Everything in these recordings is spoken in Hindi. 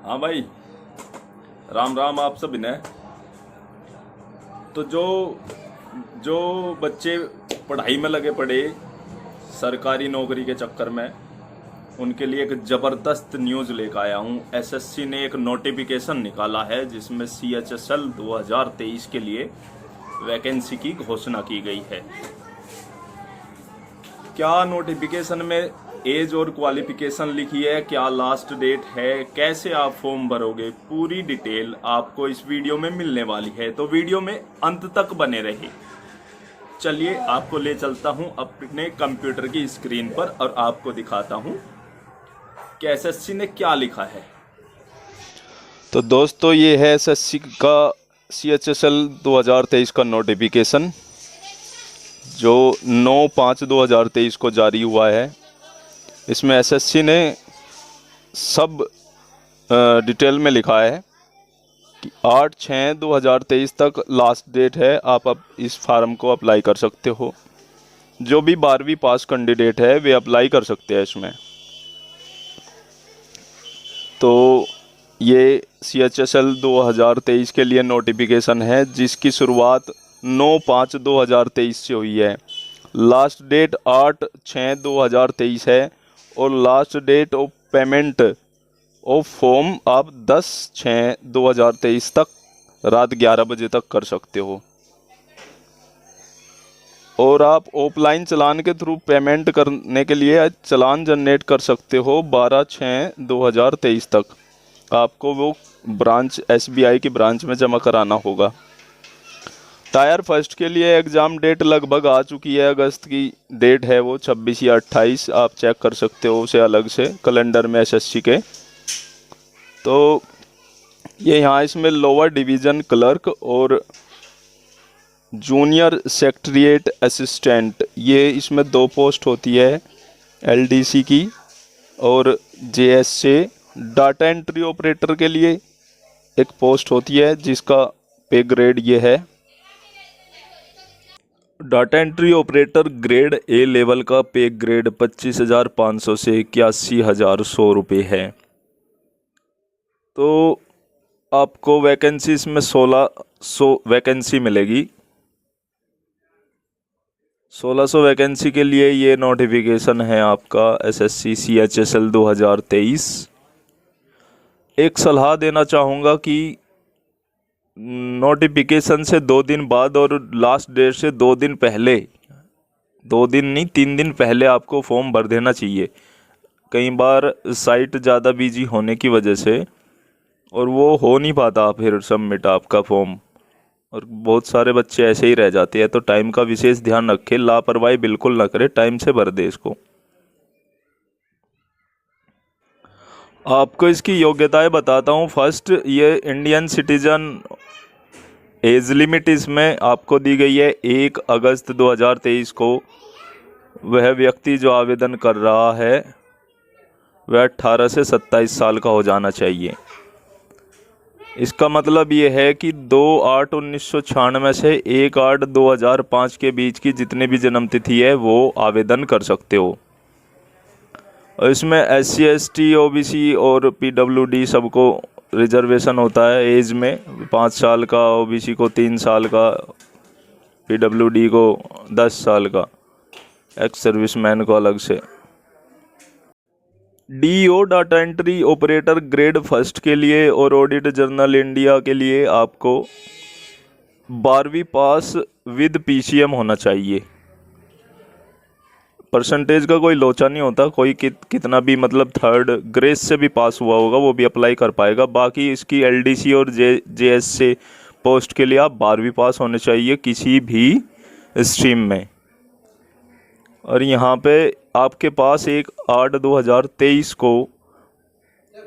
हाँ भाई, राम राम आप सब ने। तो जो जो बच्चे पढ़ाई में लगे पड़े सरकारी नौकरी के चक्कर में, उनके लिए एक ज़बरदस्त न्यूज़ लेकर आया हूँ। एसएससी ने एक नोटिफिकेशन निकाला है जिसमें CHSL 2023 के लिए वैकेंसी की घोषणा की गई है। क्या नोटिफिकेशन में एज और क्वालिफिकेशन लिखी है, क्या लास्ट डेट है, कैसे आप फॉर्म भरोगे, पूरी डिटेल आपको इस वीडियो में मिलने वाली है। तो वीडियो में अंत तक बने रहिए। चलिए आपको ले चलता हूं अपने कंप्यूटर की स्क्रीन पर और आपको दिखाता हूं कि एसएससी ने क्या लिखा है। तो दोस्तों, ये है एसएससी का CHSL 2023 का नोटिफिकेशन जो 9/5/2023 को जारी हुआ है। इसमें एसएससी ने सब डिटेल में लिखा है कि 8/6/2023 तक लास्ट डेट है। आप अब इस फार्म को अप्लाई कर सकते हो। जो भी 12वीं पास कैंडिडेट है वे अप्लाई कर सकते हैं इसमें। तो ये CHSL 2023 के लिए नोटिफिकेशन है जिसकी शुरुआत 9/5/2023 से हुई है। लास्ट डेट 8/6/2023 है और last date of payment of form आप 10/6/2023 तक रात 11 बजे तक कर सकते हो। और आप ऑफलाइन चलान के थ्रू पेमेंट करने के लिए चलान जनरेट कर सकते हो 12/6/2023 तक। आपको वो ब्रांच SBI की ब्रांच में जमा कराना होगा। टायर फर्स्ट के लिए एग्ज़ाम डेट लगभग आ चुकी है। अगस्त की डेट है वो 26 या 28, आप चेक कर सकते हो उसे अलग से कैलेंडर में एसएससी के। तो ये यहाँ इसमें लोअर डिवीज़न क्लर्क और जूनियर सेक्रेटरीट असिस्टेंट, ये इसमें 2 पोस्ट होती है, LDC की और JSA। डाटा एंट्री ऑपरेटर के लिए एक पोस्ट होती है जिसका पे ग्रेड ये है। Data entry operator grade A level का पे ग्रेड 25,500 से 81,100 रुपये है। तो आपको वैकेंसी इसमें 1600 वैकेंसी मिलेगी। 1600 वैकेंसी के लिए ये नोटिफिकेशन है आपका SSC CHSL 2023। एक सलाह देना चाहूँगा कि नोटिफिकेशन से 2 दिन बाद और लास्ट डेट से 2 दिन पहले, 2 दिन नहीं 3 दिन पहले आपको फॉर्म भर देना चाहिए। कई बार साइट ज़्यादा बिजी होने की वजह से और वो हो नहीं पाता फिर सबमिट आपका फॉर्म, और बहुत सारे बच्चे ऐसे ही रह जाते हैं। तो टाइम का विशेष ध्यान रखें, लापरवाही बिल्कुल ना करें, टाइम से भर दे इसको। आपको इसकी योग्यताएं बताता हूँ। फर्स्ट, ये इंडियन सिटीजन एज लिमिट इसमें आपको दी गई है 1 अगस्त 2023 को। वह व्यक्ति जो आवेदन कर रहा है वह 18 से 27 साल का हो जाना चाहिए। इसका मतलब ये है कि 2/8/1996 से 1/8/2005 के बीच की जितने भी जन्मतिथि है वो आवेदन कर सकते हो। और इसमें SC ST OBC और PWD सबको रिजर्वेशन होता है एज में। 5 साल का OBC को, 3 साल का, PWD को 10 साल का, एक्स सर्विसमैन को अलग से। DO data entry operator grade first के लिए और ऑडिट जर्नल इंडिया के लिए आपको 12वीं पास विद PCM होना चाहिए। परसेंटेज का कोई लोचा नहीं होता, कोई कितना भी मतलब 3rd ग्रेस से भी पास हुआ होगा वो भी अप्लाई कर पाएगा। बाकी इसकी LDC और JSA पोस्ट के लिए आप 12वीं पास होने चाहिए किसी भी स्ट्रीम में। और यहाँ पे आपके पास 1/8/2023 को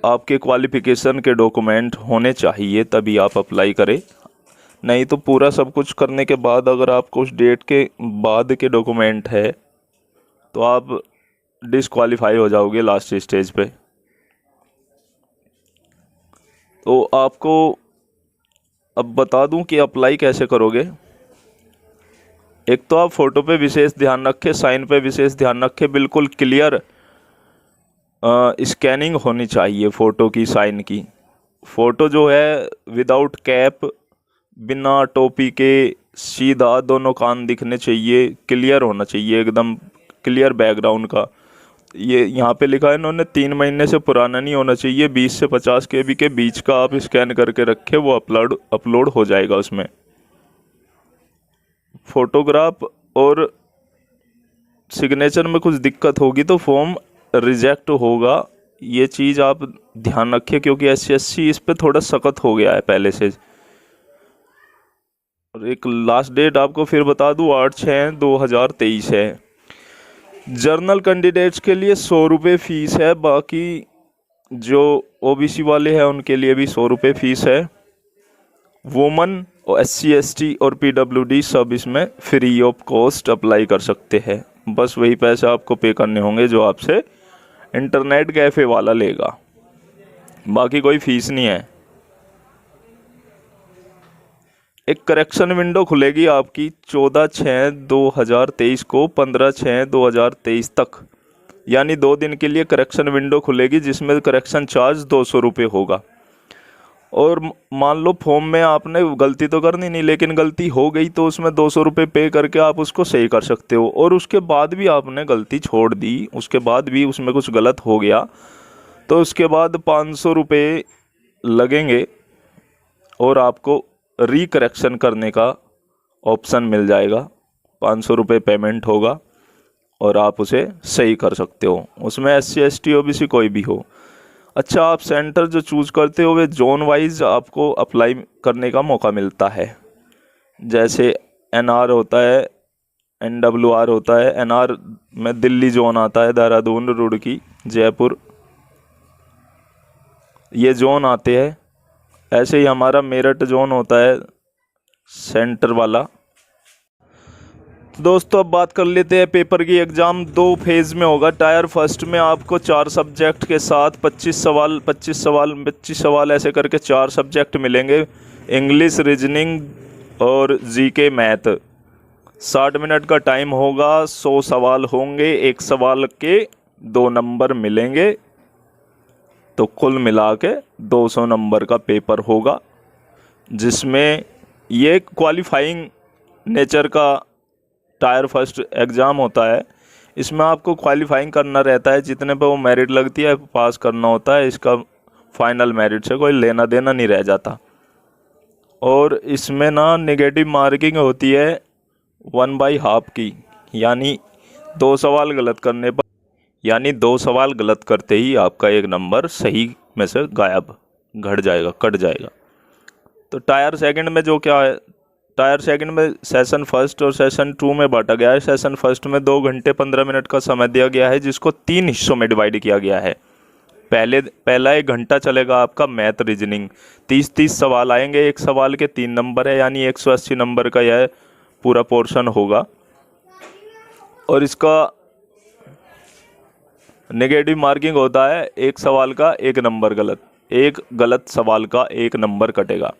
आपके क्वालिफिकेशन के डॉक्यूमेंट होने चाहिए, तभी आप अप्लाई करें। नहीं तो पूरा सब कुछ करने के बाद अगर आपको उस डेट के बाद के डॉक्यूमेंट है तो आप डिस्क्वालीफाई हो जाओगे लास्ट स्टेज पे। तो आपको अब बता दूं कि अप्लाई कैसे करोगे। एक तो आप फ़ोटो पे विशेष ध्यान रखें, साइन पे विशेष ध्यान रखें, बिल्कुल क्लियर स्कैनिंग होनी चाहिए फ़ोटो की, साइन की। फ़ोटो जो है विदाउट कैप, बिना टोपी के, सीधा, दोनों कान दिखने चाहिए, क्लियर होना चाहिए, एकदम क्लियर बैकग्राउंड का। ये यहाँ पे लिखा है इन्होंने 3 महीने से पुराना नहीं होना चाहिए, 20 से 50 KB के बीच का आप स्कैन करके रखे, वो अपलोड हो जाएगा उसमें। फोटोग्राफ और सिग्नेचर में कुछ दिक्कत होगी तो फॉर्म रिजेक्ट होगा, ये चीज़ आप ध्यान रखिए, क्योंकि SC इस पे थोड़ा सख्त हो गया है पहले से। और एक लास्ट डेट आपको फिर बता दूँ, 8/6/2023 है। जर्नल कैंडिडेट्स के लिए 100 रुपये फ़ीस है, बाकी जो OBC वाले हैं उनके लिए भी 100 रुपये फ़ीस है। वुमन और SC ST और PWD सब इसमें फ्री ऑफ कॉस्ट अप्लाई कर सकते हैं। बस वही पैसे आपको पे करने होंगे जो आपसे इंटरनेट कैफ़े वाला लेगा, बाकी कोई फीस नहीं है। एक करेक्शन विंडो खुलेगी आपकी 14/6/2023 को 15/6/2023 तक, यानी 2 दिन के लिए करेक्शन विंडो खुलेगी, जिसमें करेक्शन चार्ज 200 रुपये होगा। और मान लो फॉर्म में आपने गलती तो करनी नहीं, लेकिन गलती हो गई तो उसमें 200 रुपये पे करके आप उसको सही कर सकते हो। और उसके बाद भी आपने गलती छोड़ दी, उसके बाद भी उसमें कुछ गलत हो गया, तो उसके बाद 500 रुपये लगेंगे और आपको रिकरेक्शन करने का ऑप्शन मिल जाएगा। 500 रुपये पेमेंट होगा और आप उसे सही कर सकते हो। उसमें SC ST OBC कोई भी हो। अच्छा, आप सेंटर जो चूज़ करते हो वे जोन वाइज आपको अप्लाई करने का मौका मिलता है। जैसे NR होता है, NWR होता है। NR में दिल्ली जोन आता है, देहरादून, रुड़की, जयपुर, ये जोन आते हैं। ऐसे ही हमारा मेरठ जोन होता है सेंटर वाला। दोस्तों अब बात कर लेते हैं पेपर की। एग्ज़ाम 2 फेज़ में होगा। टायर फर्स्ट में आपको 4 सब्जेक्ट के साथ 25 सवाल ऐसे करके 4 सब्जेक्ट मिलेंगे। इंग्लिश, रीजनिंग और GK मैथ। 60 मिनट का टाइम होगा, 100 सवाल होंगे, एक सवाल के 2 नंबर मिलेंगे, तो कुल मिला के 200 नंबर का पेपर होगा, जिसमें ये क्वालिफाइंग नेचर का टायर फर्स्ट एग्ज़ाम होता है। इसमें आपको क्वालिफाइंग करना रहता है, जितने पे वो मेरिट लगती है पास करना होता है। इसका फाइनल मेरिट से कोई लेना देना नहीं रह जाता। और इसमें ना नेगेटिव मार्किंग होती है 1/2 की, यानी 2 सवाल गलत करने पर, यानी 2 सवाल गलत करते ही आपका 1 नंबर सही में से गायब, घट जाएगा, कट जाएगा। तो टायर सेकंड में जो क्या है, टायर सेकंड में सेशन फर्स्ट और सेशन 2 में बांटा गया है। सेशन फर्स्ट में 2 घंटे 15 मिनट का समय दिया गया है, जिसको 3 हिस्सों में डिवाइड किया गया है। पहला 1 घंटा चलेगा आपका मैथ रीजनिंग। 30 सवाल आएंगे, एक सवाल के 3 नंबर है, यानी 180 नंबर का यह पूरा पोर्शन होगा। और इसका नेगेटिव मार्किंग होता है, एक सवाल का 1 नंबर गलत, एक गलत सवाल का 1 नंबर कटेगा।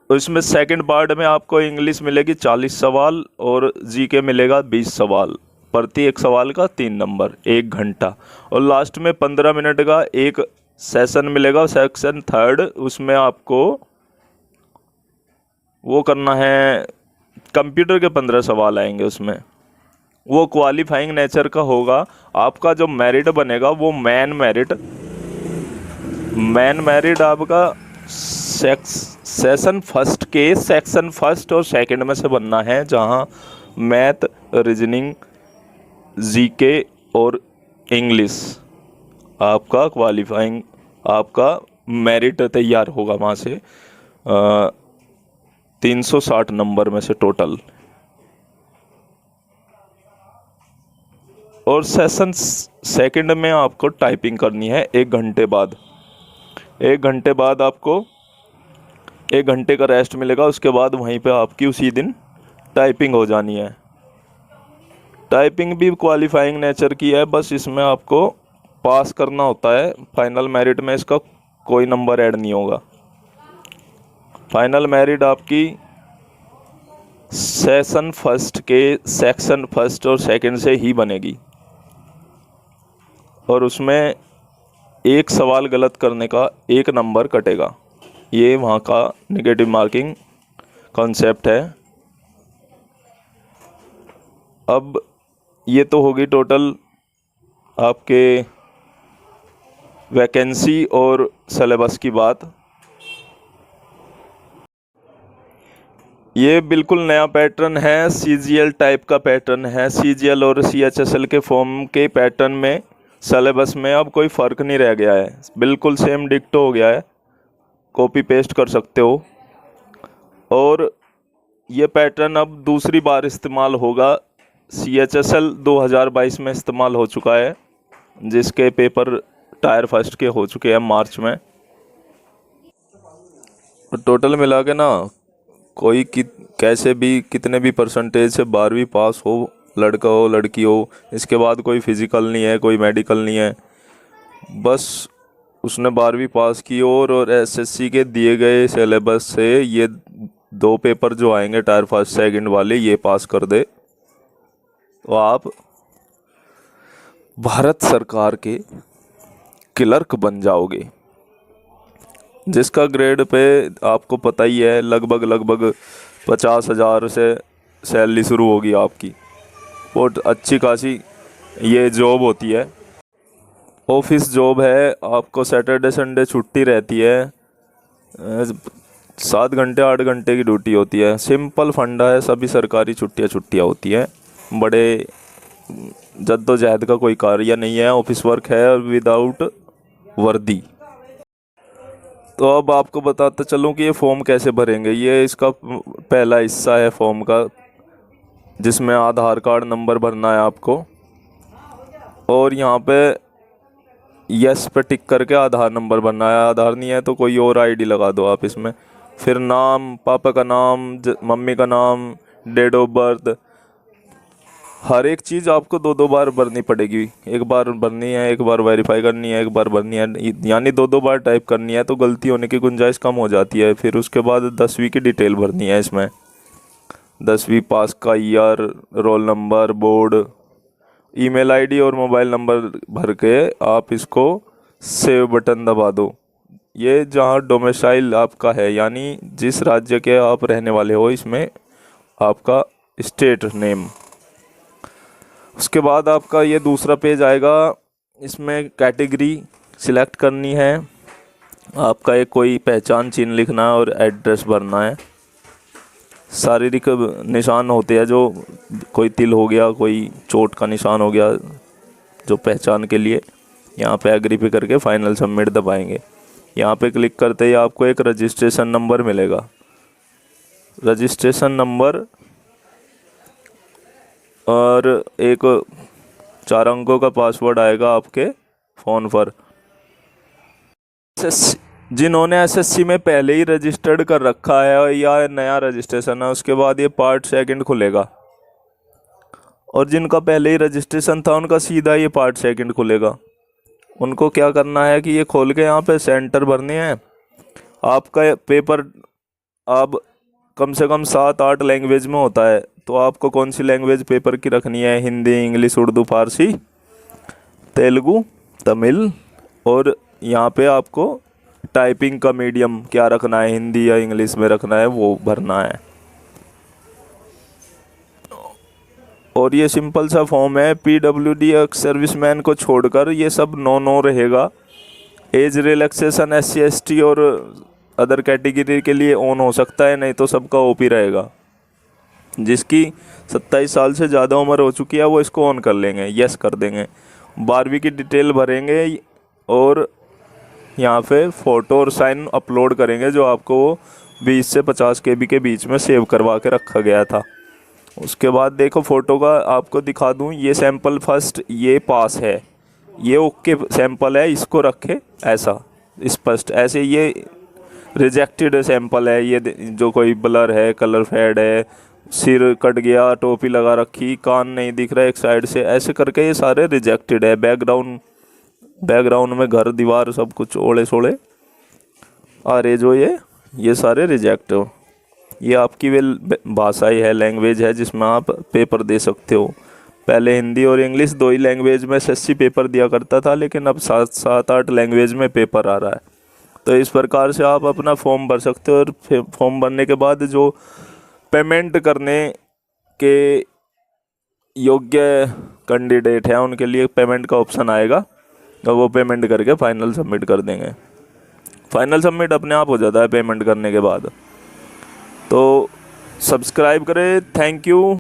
तो इसमें सेकंड पार्ट में आपको इंग्लिश मिलेगी 40 सवाल और GK मिलेगा 20 सवाल, प्रति एक सवाल का 3 नंबर, 1 घंटा। और लास्ट में 15 मिनट का एक सेशन मिलेगा, सेक्शन थर्ड। उसमें आपको वो करना है, कंप्यूटर के 15 सवाल आएंगे उसमें, वो क्वालिफाइंग नेचर का होगा। आपका जो मेरिट बनेगा वो मेन मेरिट आपका सेशन फर्स्ट के सेक्शन फर्स्ट और सेकंड में से बनना है, जहां मैथ, रीजनिंग, GK और इंग्लिश आपका क्वालिफाइंग, आपका मेरिट तैयार होगा वहाँ से 360 नंबर में से टोटल। और सेशन सेकंड में आपको टाइपिंग करनी है 1 घंटे बाद। 1 घंटे बाद आपको 1 घंटे का रेस्ट मिलेगा। उसके बाद वहीं पे आपकी उसी दिन टाइपिंग हो जानी है। टाइपिंग भी क्वालिफाइंग नेचर की है, बस इसमें आपको पास करना होता है। फाइनल मेरिट में इसका कोई नंबर ऐड नहीं होगा। फाइनल मेरिट आपकी सेशन फर्स्ट के सेक्शन फर्स्ट और सेकंड से ही बनेगी। और उसमें एक सवाल गलत करने का 1 नंबर कटेगा। ये वहाँ का नेगेटिव मार्किंग कॉन्सेप्ट है। अब ये तो होगी टोटल आपके वैकेंसी और सिलेबस की बात। ये बिल्कुल नया पैटर्न है, सीजीएल टाइप का पैटर्न है। सीजीएल और सीएचएसएल के फॉर्म के पैटर्न में सिलेबस में अब कोई फ़र्क नहीं रह गया है, बिल्कुल सेम डिक्टो हो गया है, कॉपी पेस्ट कर सकते हो। और ये पैटर्न अब दूसरी बार इस्तेमाल होगा। सीएचएसएल 2022 में इस्तेमाल हो चुका है, जिसके पेपर टायर फर्स्ट के हो चुके हैं मार्च में। टोटल मिला के ना कोई कैसे भी कितने भी परसेंटेज से 12वीं पास हो, लड़का हो लड़की हो, इसके बाद कोई फिज़िकल नहीं है, कोई मेडिकल नहीं है, बस उसने 12वीं पास की और एसएससी के दिए गए सिलेबस से ये 2 पेपर जो आएंगे टायर फर्स्ट सेकंड वाले, ये पास कर दे तो आप भारत सरकार के क्लर्क बन जाओगे, जिसका ग्रेड पे आपको पता ही है लगभग 50,000 से सैलरी शुरू होगी आपकी। बहुत अच्छी खासी ये जॉब होती है, ऑफिस जॉब है। आपको सैटरडे संडे छुट्टी रहती है, 7 घंटे 8 घंटे की ड्यूटी होती है। सिंपल फंडा है, सभी सरकारी छुट्टियाँ होती हैं। बड़े जद्दोजहद का कोई कार्य नहीं है, ऑफिस वर्क है विदाउट वर्दी। तो अब आपको बताता चलूँ कि ये फॉर्म कैसे भरेंगे। ये इसका पहला हिस्सा है फॉर्म का, जिसमें आधार कार्ड नंबर भरना है आपको, और यहाँ पे यस पे टिक करके आधार नंबर भरना है। आधार नहीं है तो कोई और आईडी लगा दो आप इसमें। फिर नाम, पापा का नाम, मम्मी का नाम, डेट ऑफ बर्थ, हर एक चीज़ आपको 2 बार भरनी पड़ेगी। एक बार भरनी है, एक बार वेरीफाई करनी है, एक बार भरनी है, यानी 2 बार टाइप करनी है, तो गलती होने की गुंजाइश कम हो जाती है। फिर उसके बाद 10वीं की डिटेल भरनी है इसमें, 10वीं पास का year, roll number, board, email ID और मोबाइल नंबर भर के आप इसको सेव बटन दबा दो। ये जहाँ डोमिसाइल आपका है, यानी जिस राज्य के आप रहने वाले हो, इसमें आपका स्टेट नेम। उसके बाद आपका ये दूसरा पेज आएगा, इसमें कैटेगरी सिलेक्ट करनी है, आपका एक कोई पहचान चिन्ह लिखना है और एड्रेस भरना है। शारीरिक निशान होते हैं, जो कोई तिल हो गया, कोई चोट का निशान हो गया, जो पहचान के लिए। यहाँ पे एग्री पे करके फाइनल सबमिट दबाएंगे। यहाँ पे क्लिक करते ही आपको एक रजिस्ट्रेशन नंबर मिलेगा। रजिस्ट्रेशन नंबर और एक 4 अंकों का पासवर्ड आएगा आपके फ़ोन पर। जिन्होंने एसएससी में पहले ही रजिस्टर्ड कर रखा है या नया रजिस्ट्रेशन है, उसके बाद ये पार्ट सेकंड खुलेगा, और जिनका पहले ही रजिस्ट्रेशन था उनका सीधा ये पार्ट सेकंड खुलेगा। उनको क्या करना है कि ये खोल के यहाँ पे सेंटर भरने हैं। आपका पेपर अब कम से कम 7-8 लैंग्वेज में होता है, तो आपको कौन सी लैंग्वेज पेपर की रखनी है? हिंदी, इंग्लिश, उर्दू, फारसी, तेलुगु, तमिल, और यहाँ पे आपको टाइपिंग का मीडियम क्या रखना है, हिंदी या इंग्लिश में रखना है, वो भरना है। और ये सिंपल सा फॉर्म है। पीडब्ल्यूडी सर्विसमैन को छोड़कर ये सब नो रहेगा। एज रिलैक्सेशन SC ST और अदर कैटेगरी के लिए ऑन हो सकता है, नहीं तो सबका ओपी रहेगा। जिसकी 27 साल से ज़्यादा उम्र हो चुकी है वो इसको ऑन कर लेंगे, यस कर देंगे। 12वीं की डिटेल भरेंगे और यहाँ पे फ़ोटो और साइन अपलोड करेंगे, जो आपको 20 से 50 KB के बीच में सेव करवा के रखा गया था। उसके बाद देखो फ़ोटो का आपको दिखा दूँ, ये सैंपल फर्स्ट ये पास है, ये ओके सैंपल है, इसको रखे ऐसा स्पष्ट। ऐसे ये रिजेक्टेड सैंपल है, ये जो कोई ब्लर है, कलर फेड है, सिर कट गया, टोपी लगा रखी, कान नहीं दिख रहा एक साइड से, ऐसे करके ये सारे रिजेक्टेड है। बैकग्राउंड में घर दीवार सब कुछ ओले सोले आ रहे, जो ये सारे रिजेक्ट हो। ये आपकी वे भाषा है, लैंग्वेज है जिसमें आप पेपर दे सकते हो। पहले हिंदी और इंग्लिश 2 ही लैंग्वेज में एसएससी पेपर दिया करता था, लेकिन अब 7-8 लैंग्वेज में पेपर आ रहा है। तो इस प्रकार से आप अपना फॉर्म भर सकते हो, और फॉर्म भरने के बाद जो पेमेंट करने के योग्य कैंडिडेट हैं उनके लिए पेमेंट का ऑप्शन आएगा, तो वो पेमेंट करके फाइनल सबमिट कर देंगे। फाइनल सबमिट अपने आप हो जाता है पेमेंट करने के बाद। तो सब्सक्राइब करें। Thank you.